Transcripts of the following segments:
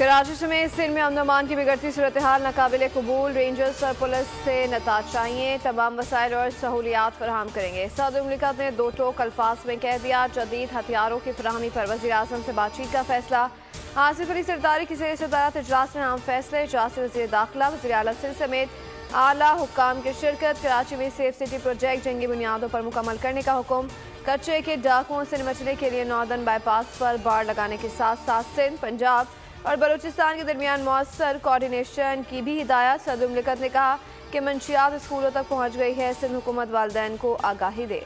कराची समेत सिंध में अमन की बिगड़ती सूरत हाल नाकाबिले कबूल। रेंजर्स और पुलिस से नताज चाहिए, तमाम वसाइल और सहूलियात फराहम करेंगे। सऊदी मुमलिकत ने दो टोक अल्फाज में कह दिया, जदीद हथियारों की फराहमी पर वज़ीर आज़म से बातचीत का फैसला। आसिफ अली सरदारी की सदारत इजलास में अहम फैसले। इजलास से वज़ीर दाखिला, वज़ीर आला सिंध समेत आला हुक्काम की शिरकत। कराची में सेफ सिटी प्रोजेक्ट जंगी बुनियादों पर मुकम्मल करने का हुक्म। कच्चे के डाकुओं से निपटने के लिए नॉर्दर्न बाईपास पर बाड़ लगाने के साथ साथ सिंध, पंजाब और बलूचिस्तान के दरमियान मौसर कोऑर्डिनेशन की भी हिदायत। सदर मुमलिकत ने कहा कि मंशियात स्कूलों तक पहुँच गई है, सिंध हुकूमत वालिदैन को आगाही दे।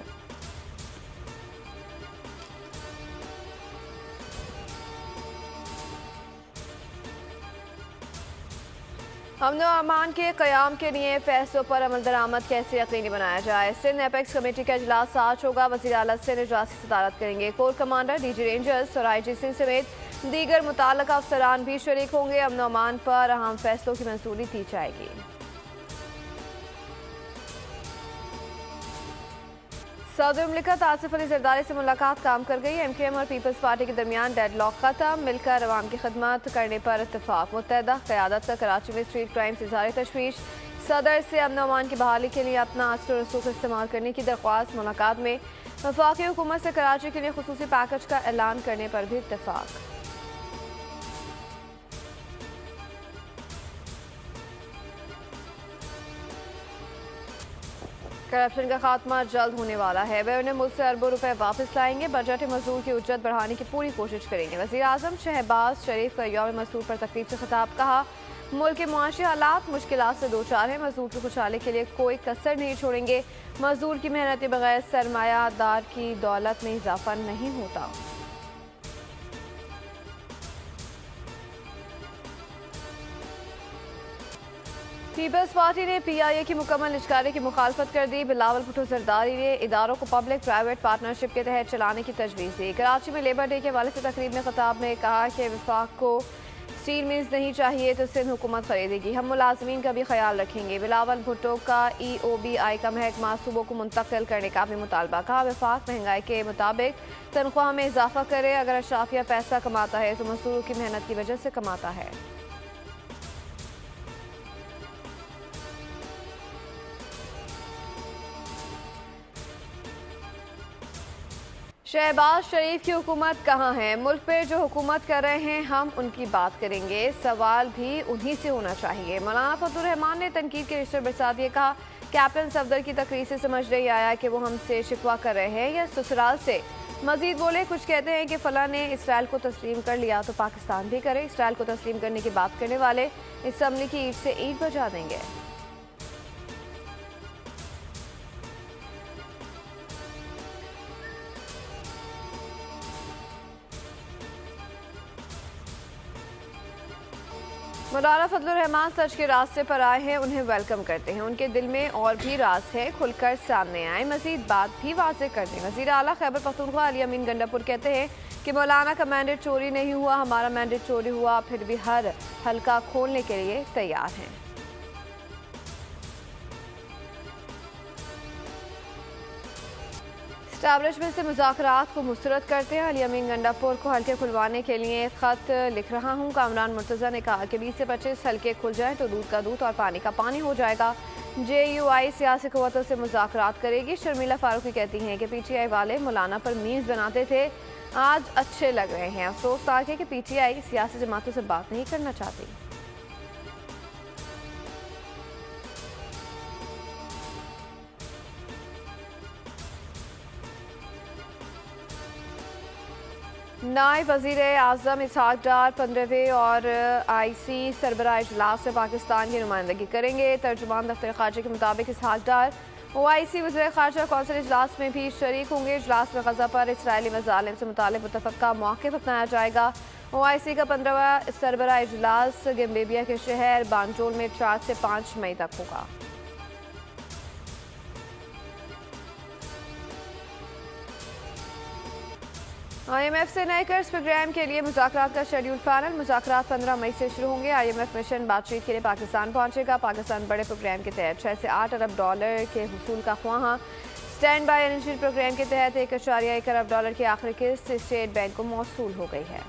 अमन व अमान के क़याम के लिए फैसलों पर अमल दरामद कैसे यकीनी बनाया जाए। सिंध एपेक्स कमेटी का इजलास आज होगा। वज़ीर आला सिंध इजलास की सदारत करेंगे। कोर कमांडर, डीजी रेंजर्स और IG सिंध समेत दीगर मुताल्लिका अफसरान भी शरीक होंगे। अमन व अमान पर अहम फैसलों की मंजूरी दी जाएगी। सऊदी मुमलिकत आसिफ अली जरदारी से मुलाकात काम कर गई। MKM और पीपल्स पार्टी के दरमियान डेडलॉक खत्म। मिलकर अवाम की खदमत करने पर इत्तेफाक। मुत्तहदा क़यादत का कराची में स्ट्रीट क्राइम से इज़हार तशवीश। सदर से अमन अमान की बहाली के लिए अपना असर रसूख इस्तेमाल करने की दरख्वास्त। मुलाकात में वफाकी हुकूमत से कराची के लिए खुसूसी पैकेज का ऐलान करने पर भी इत्तेफाक। करप्शन का खात्मा जल्द होने वाला है। वे उन्हें मुल्क से अरबों रुपए वापस लाएंगे। बजट मजदूर की उज्जत बढ़ाने की पूरी कोशिश करेंगे। वज़ीर आज़म शहबाज शरीफ का यौम मजदूर पर तकरीब से खिताब। कहा, मुल्क के मुआशी हालात मुश्किलात से दो चार है। मजदूर की खुशहाली के लिए कोई कसर नहीं छोड़ेंगे। मजदूर की मेहनत के बगैर सरमायादार की दौलत में इजाफा नहीं होता। पीपल्स पार्टी ने PIA की मुकम्मल निजकारी की मुखालफत कर दी। बिलावल भुट्टो जरदारी ने इदारों को पब्लिक प्राइवेट पार्टनरशिप के तहत चलाने की तजवीज़ दी। कराची में लेबर डे के हवाले से तकरीब में खिताब में कहा कि वफाक को स्टील मिल्स नहीं चाहिए तो सिंध हुकूमत खरीदेगी। हम मुलाजमीन का भी ख्याल रखेंगे। बिलावल भुट्टो का EOBI का महकमा सूबों को मुंतकिल करने का भी मुतालबा। कहा, वफाक महंगाई के मुताबिक तनख्वाह में इजाफा करे। अगर अशराफिया पैसा कमाता है तो मजदूरों की मेहनत की वजह से कमाता है। शहबाज शरीफ की हुकूमत कहाँ है? मुल्क पे जो हुकूमत कर रहे हैं हम उनकी बात करेंगे। सवाल भी उन्हीं से होना चाहिए। मौलाना फजलुर रहमान ने तनकीद के रिश्ते बरसा दिए। कहा, कैप्टन सफदर की तकरीर से समझ नहीं आया कि वो हमसे शिकवा कर रहे हैं या ससुराल से। मजीद बोले, कुछ कहते हैं कि फला ने इसराइल को तस्लीम कर लिया तो पाकिस्तान भी करे। इसराइल को तस्लीम करने की बात करने वाले इसम्बली की ईंट से ईंट बजा देंगे। मौलाना फजलुर रहमान सच के रास्ते पर आए हैं, उन्हें वेलकम करते हैं। उनके दिल में और भी राज है, खुलकर सामने आए, मजीद बात भी वाज़ेह कर दें। वज़ीर आला खैबर पख्तूनख्वा अली अमीन गंडापुर कहते हैं कि मौलाना का मैंडेट चोरी नहीं हुआ, हमारा मैंडेट चोरी हुआ, फिर भी हर हल्का खोलने के लिए तैयार हैं। एस्टैब्लिशमेंट से मुज़ाकरात को मुस्तरद करते हैं। अली अमीन गंडापुर को हल्के खुलवाने के लिए ख़त लिख रहा हूँ। कामरान मुर्तज़ा ने कहा कि 20 से 25 हल्के खुल जाएं तो दूध का दूध और पानी का पानी हो जाएगा। JUI सियासी क़ुव्वतों से मुज़ाकरात करेगी। शर्मिला फारूकी कहती हैं कि PTI वाले मौलाना पर मीम्स बनाते थे, आज अच्छे लग रहे हैं। अफसोसनाक है कि PTI सियासी जमातों से बात नहीं करना चाहती। नायब वज़ीर आज़म इसहाक डार 15वें और IC सरबराह इजलास में पाकिस्तान की नुमाइंदगी करेंगे। तर्जुमान दफ्तर ख़ारजा के मुताबिक इसहाक डार OIC वज़ीर ख़ारजा कौंसिल इजलास में भी शरीक होंगे। इजलास में गज़ा पर इसराइली मज़ालिम से मुतालिक मुतफ़क्का मौक़िफ़ अपनाया जाएगा। OIC का 15वां सरबराह इजलास गम्बेबिया के शहर बांजोल में 4 से 5 मई तक होगा। IMF से नए कर्ज प्रोग्राम के लिए मुज़ाकरात का शेड्यूल फाइनल। मुज़ाकरात 15 मई से शुरू होंगे। IMF मिशन बातचीत के लिए पाकिस्तान पहुंचेगा। पाकिस्तान बड़े प्रोग्राम के तहत 6 से 8 अरब डॉलर के हुसूल का ख्वाहा। स्टैंड बाय इनिशियल प्रोग्राम के तहत 1.1 अरब डॉलर की आखिरी किस्त स्टेट बैंक को मौसूल हो गई है।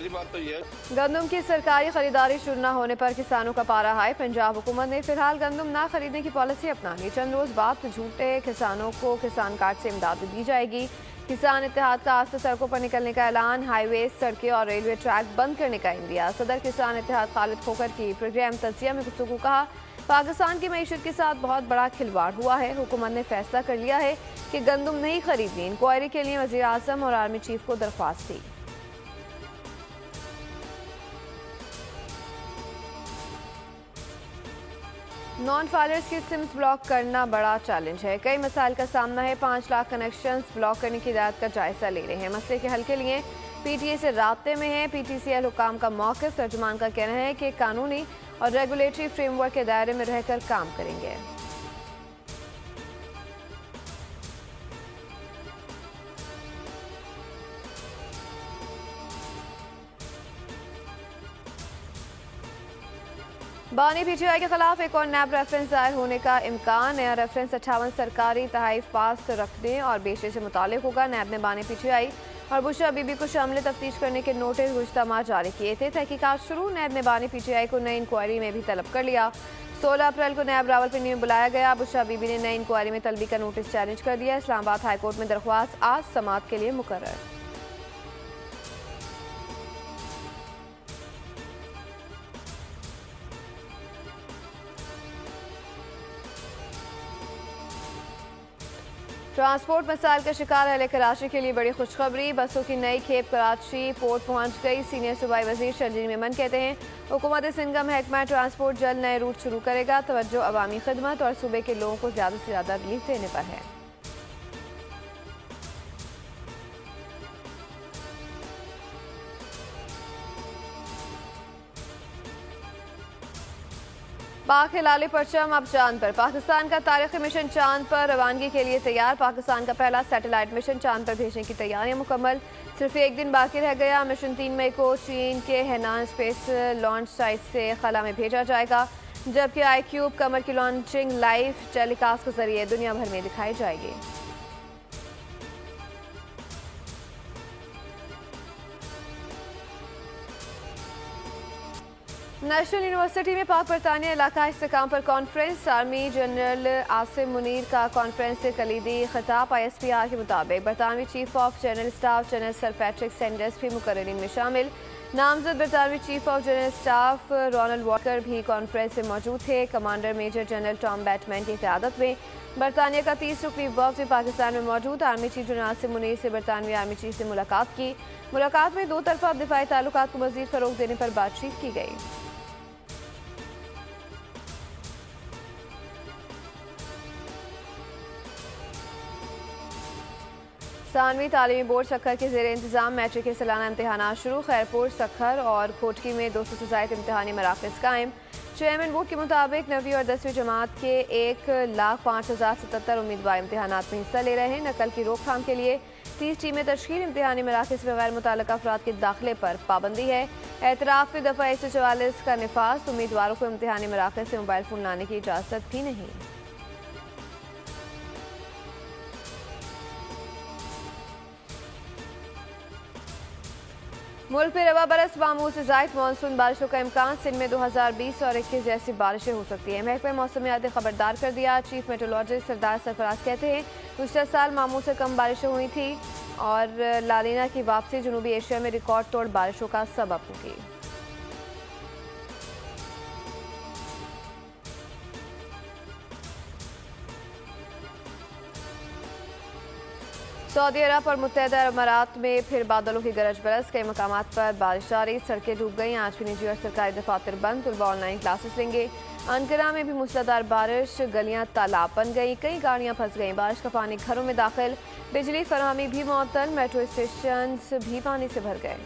पहली बात तो ये है। गंदम की सरकारी खरीदारी शुरू न होने पर किसानों का पारा हाई। पंजाब हुकूमत ने फिलहाल गंदम ना खरीदने की पॉलिसी अपना ली। चंद रोज बाद झूठे किसानों को किसान कार्ड से इमदाद दी जाएगी। किसान इत्तेहाद का आज से सड़कों पर निकलने का ऐलान। हाईवे, सड़कें और रेलवे ट्रैक बंद करने का इंदिया। सदर किसान इत्तेहाद खालिद खोखर की प्रोग्राम तजिया में गुफ्तगू कहा, पाकिस्तान की मईशत के साथ बहुत बड़ा खिलवाड़ हुआ है। हुकूमत ने फैसला कर लिया है कि गंदम नहीं खरीदनी। इंक्वायरी के लिए वज़ीर आज़म और आर्मी चीफ को दरख्वास्त दी। नॉन फाइलर्स की सिम्स ब्लॉक करना बड़ा चैलेंज है। कई मसाइल का सामना है। 5 लाख कनेक्शंस ब्लॉक करने की हिदायत का जायजा ले रहे हैं। मसले के हल के लिए पीटीए से राब्ते में है। पीटीसीएल हुकाम का मौक़िफ़, तर्जुमान का कहना है कि कानूनी और रेगुलेटरी फ्रेमवर्क के दायरे में रहकर काम करेंगे। बानी पीटीआई के खिलाफ एक और नैब रेफरेंस दायर होने का इम्कान। नया रेफरेंस 58 सरकारी तहाइफ पास रखने और बेचने से मुताल्लिक होगा। नैब ने बानी पीटीआई और बुशरा बीबी को शामिल तफ्तीश करने के नोटिस गुज़श्ता माह जारी किए थे। तहकीकात शुरू। नैब ने बानी पीटीआई को नई इंक्वायरी में भी तलब कर लिया। 16 अप्रैल को नैब रावलपिंडी में बुलाया गया। बुशरा बीबी ने नई इंक्वायरी में तलबी का नोटिस चैलेंज कर दिया। इस्लामाबाद हाईकोर्ट में दरख्वास्त आज समाअत के लिए मुकर्रर। ट्रांसपोर्ट मसाइल का शिकार अहले कराची के लिए बड़ी खुशखबरी। बसों की नई खेप कराची पोर्ट पहुंच गई। सीनियर सूबाई वजीर शर्जील मेमन कहते हैं, हुकूमत सिंध का महकमा ट्रांसपोर्ट जल्द नए रूट शुरू करेगा। तवज्जो अवामी खिदमत और सूबे के लोगों को ज़्यादा से ज़्यादा रिलीफ देने पर है। पाक हिलाली परचम अब चांद पर। पाकिस्तान का तारीखी मिशन चांद पर रवानगी के लिए तैयार। पाकिस्तान का पहला सैटेलाइट मिशन चांद पर भेजने की तैयारियां मुकम्मल। सिर्फ एक दिन बाकी रह गया। मिशन 3 मई को चीन के हैनान स्पेस लॉन्च साइट से खला में भेजा जाएगा, जबकि iCube कमर की लॉन्चिंग लाइव टेलीकास्ट के जरिए दुनिया भर में दिखाई जाएगी। नेशनल यूनिवर्सिटी में पाक बरतानिया इलाका इस्तेकाम पर conference. Army general Asim Munir का कॉन्फ्रेंस से कलीदी खिताब। ISPR के मुताबिक बरतानवी chief of general staff general sir Patrick Sanders भी मुकर्ररीन में शामिल। नामजद बरतानवी chief of general staff Ronald Walker भी कॉन्फ्रेंस में मौजूद थे। Commander major general Tom Bateman की क़यादत में बरतानिया का 30 रुकनी वफ़द भी पाकिस्तान में मौजूद। Army chief general Asim Munir से बरतानवी आर्मी चीफ से मुलाकात की। मुलाकात में 2 तरफा दिफाई ताल्लुकात को मज़ीद फ़रोग़ देने पर बातचीत की गई। सानवी तालीमी बोर्ड सखर के ज़ेर इंतज़ाम मैट्रिक के सालाना इम्तहानात शुरू। खैरपुर, सखर और खोटकी में 200 से ज़ायद इम्तहानी मराकज़ कायम। चेयरमैन बोर्ड के मुताबिक 9वीं और 10वीं जमात के 1,05,077 उम्मीदवार इम्तहानात में हिस्सा ले रहे हैं। नकल की रोकथाम के लिए 30 टीमें तश्कील। इम्तहानी मराकज़ में गैर मुतल्लका अफराद के दाखिले पर पाबंदी है। एतराफ़ में दफ़ा 144 का निफाज। उम्मीदवारों को इम्तहानी मराकज़ से मोबाइल फ़ोन लाने की इजाज़त भी नहीं। मुल्क में रवा बरस मामूल से ज़ायद मानसून बारिशों का इम्कान। सिंध में 2020 और 21 जैसी बारिशें हो सकती हैं। महकमा मौसमियात ने खबरदार कर दिया। चीफ मेट्रोलॉजिस्ट सरदार सरफराज कहते हैं, गुज़श्ता साल मामूल से कम बारिशें हुई थी और लालीना की वापसी जनूबी एशिया में रिकॉर्ड तोड़ बारिशों का सबब होगी। सऊदी अरब और मुत्तहदा अरब अमारात में फिर बादलों की गरज बरस। कई मकामात पर बारिश जारी। सड़कें डूब गईं। आज भी निजी और सरकारी दफातर बंद। तलबा ऑनलाइन क्लासेस लेंगे। अंकारा में भी मूसलाधार बारिश। गलियां तालाब बन गईं। कई गाड़ियां फंस गईं। बारिश का पानी घरों में दाखिल। बिजली फराहमी भी मुअत्तल। मेट्रो स्टेशन भी पानी से भर गए।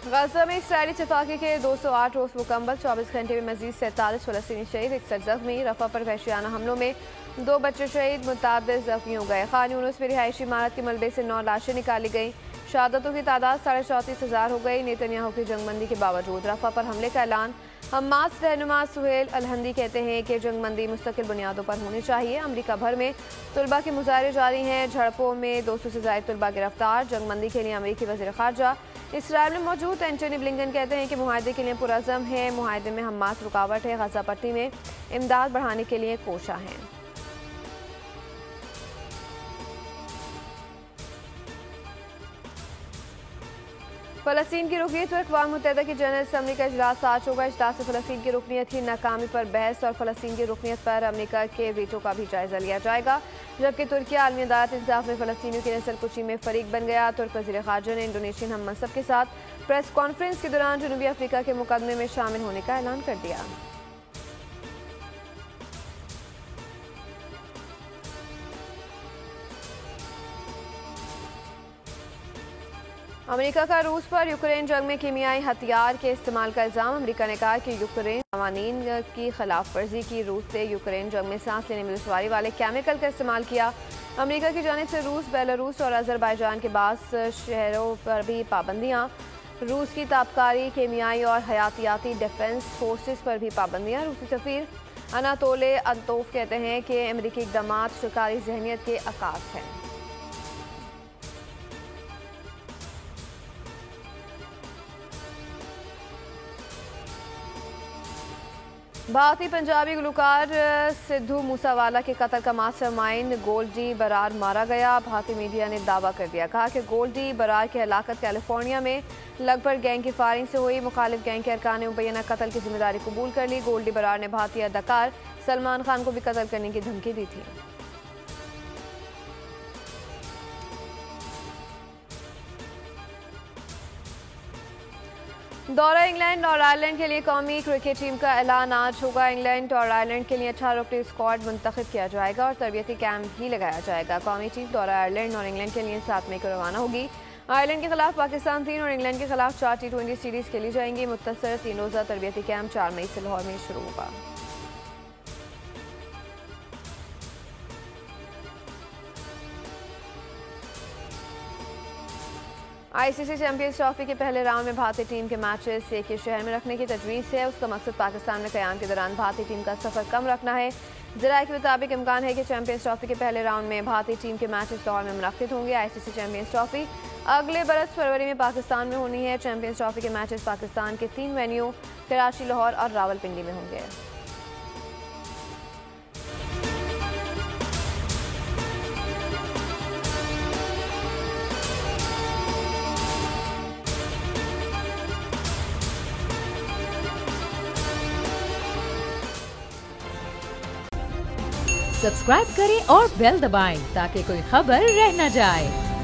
गजा में इसराइली चफाके के 208 रोज मुकम्मल। 24 घंटे में मजीद 47 फलस्तीनी शहीद, 61 जख्मी। रफा पर वहशियाना हमलों में 2 बच्चे शहीद, मुताबिक जख्मी हो गए। खान यूनुस में रिहायशी इमारत के मलबे से 9 लाशें निकाली गई। शहादतों की तादाद 34,500 हो गई। नेतन्याहू की जंगबंदी के बावजूद रफा पर हमले का ऐलान। हमास रहनुमा सुहेल अलहंदी कहते हैं कि जंगबंदी मुस्तकिल बुनियादों पर होनी चाहिए। अमरीका भर में तलबा के मुजाहरे जारी हैं। झड़पों में 200 से ज़ायद तलबा गिरफ्तार। जंगबंदी के लिए अमरीकी वज़ीर ख़ारजा इसराइल में मौजूद एंटनी ब्लिंकन कहते हैं कि मुआहदे के लिए पुरअज़म है। मुआहदे में हमास रुकावट है। गज़ा पट्टी में इमदाद बढ़ाने के लिए कोशा हैं। फ़लस्तीन की रुकनीत पर अक़वाम मुत्तहिदा की जनरल असम्बली का इजलास आज होगा। इजलास में फ़लस्तीन की रुकनीत की नाकामी पर बहस और फ़लस्तीन की रुकनीत पर अमरीका के वीटो का भी जायजा लिया जाएगा। जबकि तुर्की आलमी अदालत इंसाफ में फ़लस्तीनियों की नस्ल कुशी में फ़रीक बन गया। तुर्क वज़ीर ख़ारजा ने इंडोनेशियन हम मनसब के साथ प्रेस कॉन्फ्रेंस के दौरान जनूबी अफ्रीका के मुकदमे में शामिल होने का ऐलान कर दिया। अमेरिका का रूस पर यूक्रेन जंग में कीमियाई हथियार के इस्तेमाल का इल्ज़ाम। अमेरिका ने कहा कि यूक्रेन क़वानीन की खिलाफ वर्जी की। रूस से यूक्रेन जंग में सांस लेने में दुश्वारी वाले केमिकल का इस्तेमाल किया। अमेरिका की जानिब से रूस, बेलारूस और अज़रबैजान के बाद शहरों पर भी पाबंदियाँ। रूस की ताबकारी, कीमियाई और हयातियाती डिफेंस फोर्सेस पर भी पाबंदियाँ। रूसी सफ़ीर अनातोले अंतोफ कहते हैं कि अमेरिकी इक़दाम शिकारी जहनीत के अक्कास हैं। भारतीय पंजाबी गुलकार सिद्धू मूसावाला के कत्ल का मास्टरमाइंड गोल्डी बरार मारा गया। भारतीय मीडिया ने दावा कर दिया। कहा कि गोल्डी बरार की हलाकत कैलिफोर्निया में लगभग गैंग की फायरिंग से हुई। मुखालिफ गैंग के अरकान ने मुबैना कत्ल की जिम्मेदारी कबूल कर ली। गोल्डी बरार ने भारतीय अदाकार सलमान खान को भी कत्ल करने की धमकी दी थी। दौरा इंग्लैंड और आयरलैंड के लिए कौमी क्रिकेट टीम का ऐलान आज होगा। इंग्लैंड और आयरलैंड के लिए 18 रुकनी स्क्वाड मुंतखब किया जाएगा और तरबियती कैंप भी लगाया जाएगा। कौमी टीम दौरा आयरलैंड और इंग्लैंड के लिए 7 मई को रवाना होगी। आयरलैंड के खिलाफ पाकिस्तान 3 और इंग्लैंड के खिलाफ 4 T20 सीरीज खेली जाएंगी। मुख्तसर 3 रोज़ा तरबियती कैंप 4 मई से लाहौर में शुरू होगा। आईसीसी चैंपियंस ट्रॉफी के पहले राउंड में भारतीय टीम के मैचेस एक ही शहर में रखने की तजवीज़ है। उसका मकसद पाकिस्तान में क़याम के दौरान भारतीय टीम का सफ़र कम रखना है। ज़राए के मुताबिक इम्कान है कि चैंपियंस ट्रॉफी के पहले राउंड में भारतीय टीम के मैचेस लाहौर में मुनक़्क़िद होंगे। आईसीसी चैंपियंस ट्रॉफी अगले बरस फरवरी में पाकिस्तान में होनी है। चैंपियंस ट्रॉफी के मैचेस पाकिस्तान के 3 वेन्यू कराची, लाहौर और रावलपिंडी में होंगे। सब्सक्राइब करें और बेल दबाएं ताकि कोई खबर रह न जाए।